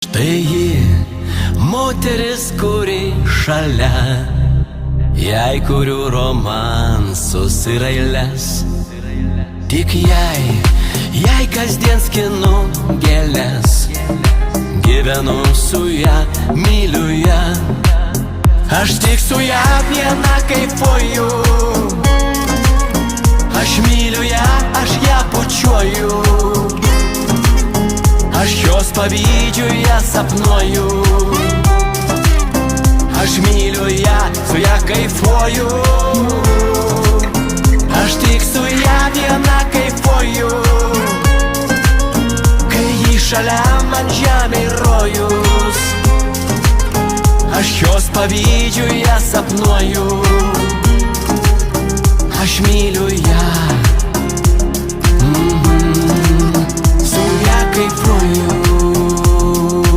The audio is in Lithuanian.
Štai ji, moteris, kuri šalia, jai kuriu romansus ir eiles. Tik jai kasdien skinu gėles, gyvenu su ją, myliu ją. Aš tik su ją viena kaifuoju, aš myliu ją, aš ją pučiuoju. Aš jos pavydžiu, ją sapnuoju. Aš myliu ją, su ją kaifuoju. Aš tik su ją viena kaifuoju. Kai ji šalia, man žemė rojus. Aš jos pavydžiu, ją sapnuoju. Aš myliu ją, su ją kaifuoju.